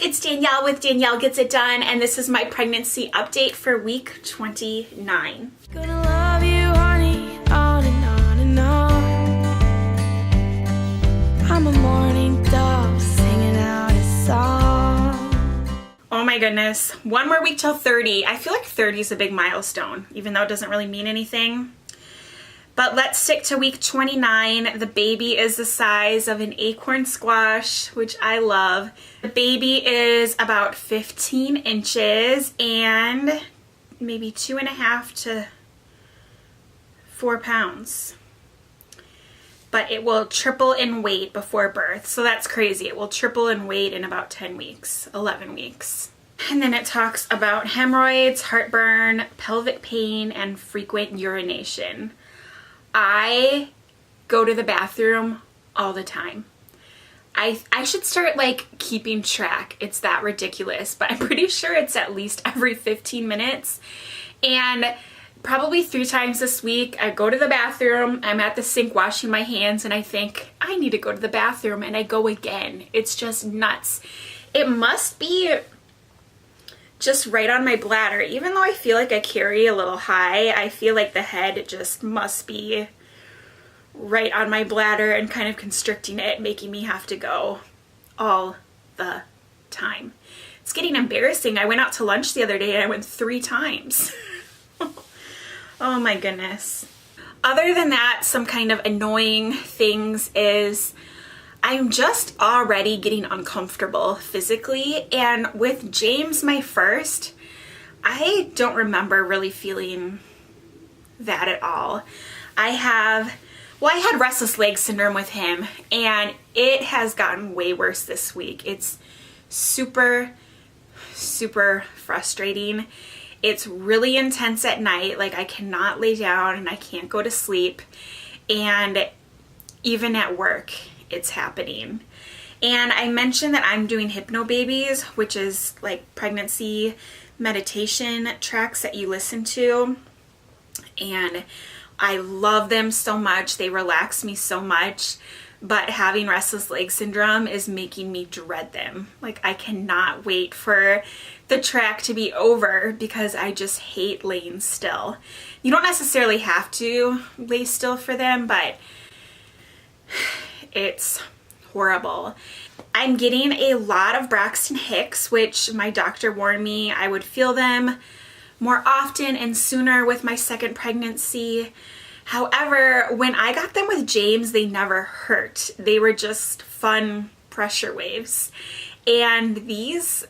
it's Danielle with Danielle Gets It Done, and this is my pregnancy update for week 29. Gonna love you, honey, on and on and on. I'm a morning dove singing out a song. Oh my goodness, one more week till 30. I feel like 30 is a big milestone, even though it doesn't really mean anything. But let's stick to week 29. The baby is the size of an acorn squash, which I love. The baby is about 15 inches and maybe 2.5 to 4 pounds. But it will triple in weight before birth, so that's crazy. It will triple in weight in about 10 weeks, 11 weeks. And then it talks about hemorrhoids, heartburn, pelvic pain, and frequent urination. I go to the bathroom all the time. I should start like keeping track. It's that ridiculous, but I'm pretty sure it's at least every 15 minutes. And probably 3 times this week, I go to the bathroom, I'm at the sink washing my hands, and I think, I need to go to the bathroom, and I go again. It's just nuts. It must be just right on my bladder. Even though I feel like I carry a little high, I feel like the head just must be right on my bladder and kind of constricting it, making me have to go all the time. It's getting embarrassing. I went out to lunch the other day and I went 3 times. Oh my goodness. Other than that, some kind of annoying things is I'm just already getting uncomfortable physically, and with James, my first, I don't remember really feeling that at all. I had restless leg syndrome with him, and it has gotten way worse this week. It's super, super frustrating. It's really intense at night. Like, I cannot lay down and I can't go to sleep, and even at work it's happening. And I mentioned that I'm doing Hypnobabies, which is like pregnancy meditation tracks that you listen to, and I love them so much. They relax me so much, but having restless leg syndrome is making me dread them. Like, I cannot wait for the track to be over because I just hate laying still. You don't necessarily have to lay still for them, but it's horrible. I'm getting a lot of Braxton Hicks, which my doctor warned me I would feel them more often and sooner with my second pregnancy. However, when I got them with James, they never hurt. They were just fun pressure waves. And these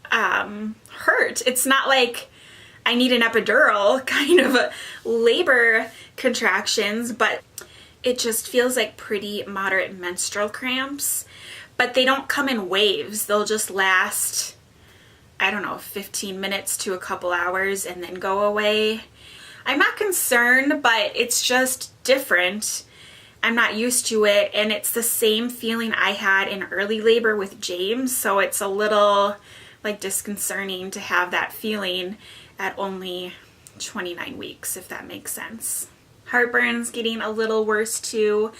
hurt. It's not like I need an epidural kind of labor contractions, but it just feels like pretty moderate menstrual cramps. But they don't come in waves. They'll just last, I don't know, 15 minutes to a couple hours and then go away. I'm not concerned, but it's just different. I'm not used to it, and it's the same feeling I had in early labor with James, so it's a little like disconcerting to have that feeling at only 29 weeks, if that makes sense. Heartburn's getting a little worse too.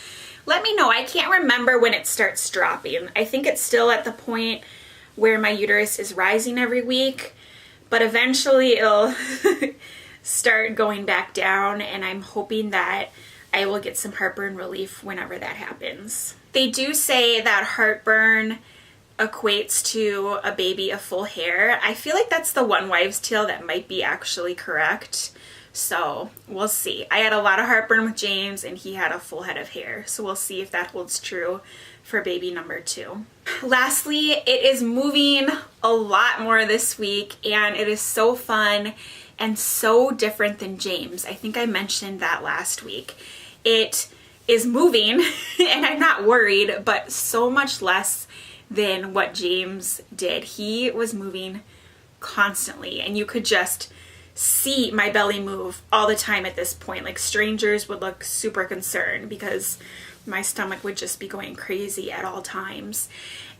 Let me know. I can't remember when it starts dropping. I think it's still at the point where my uterus is rising every week, but eventually it'll start going back down, and I'm hoping that I will get some heartburn relief whenever that happens. They do say that heartburn equates to a baby of full hair. I feel like that's the one wives' tale that might be actually correct. So we'll see. I had a lot of heartburn with James and he had a full head of hair. So we'll see if that holds true for baby number 2. Lastly, it is moving a lot more this week, and it is so fun and so different than James. I think I mentioned that last week. It is moving and I'm not worried, but so much less than what James did. He was moving constantly, and you could just see my belly move all the time at this point. Like, strangers would look super concerned because my stomach would just be going crazy at all times.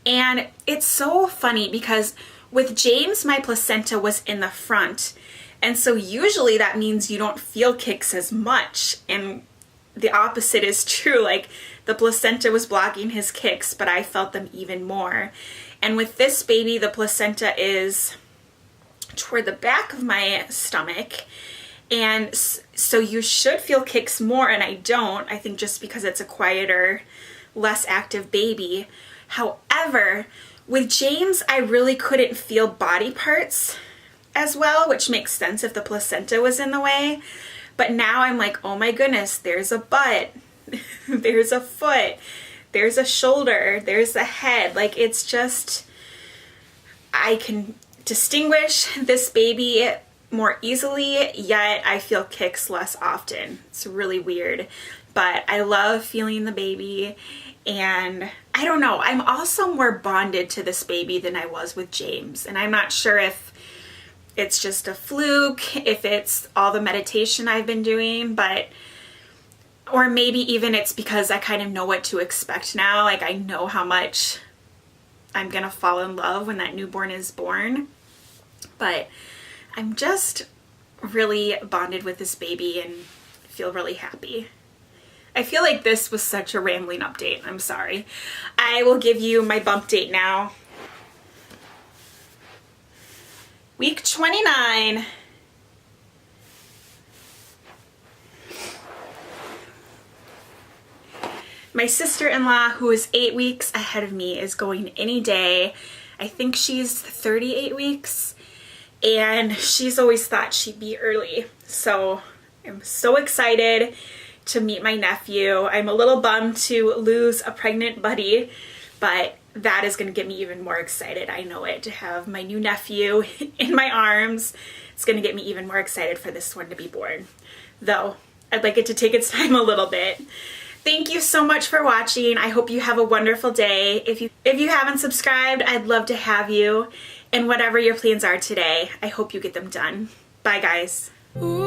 And it's so funny because with James, my placenta was in the front, and so usually that means you don't feel kicks as much, and the opposite is true. Like, the placenta was blocking his kicks, but I felt them even more. And with this baby, the placenta is toward the back of my stomach. And so you should feel kicks more, and I don't. I think just because it's a quieter, less active baby. However, with James, I really couldn't feel body parts as well, which makes sense if the placenta was in the way. But now I'm like, oh my goodness, there's a butt, there's a foot, there's a shoulder, there's a head. Like, it's just, I can distinguish this baby more easily, yet I feel kicks less often. It's really weird, but I love feeling the baby, and I don't know, I'm also more bonded to this baby than I was with James, and I'm not sure if it's just a fluke, if it's all the meditation I've been doing, or maybe even it's because I kind of know what to expect now. Like, I know how much I'm gonna fall in love when that newborn is born, but I'm just really bonded with this baby and feel really happy. I feel like this was such a rambling update. I'm sorry. I will give you my bump date now. Week 29. My sister-in-law, who is 8 weeks ahead of me, is going any day. I think she's 38 weeks. And she's always thought she'd be early. So I'm so excited to meet my nephew. I'm a little bummed to lose a pregnant buddy, but that is going to get me even more excited. I know it. To have my new nephew in my arms, it's going to get me even more excited for this one to be born. Though, I'd like it to take its time a little bit. Thank you so much for watching. I hope you have a wonderful day. If you haven't subscribed, I'd love to have you. And whatever your plans are today, I hope you get them done. Bye, guys. Ooh.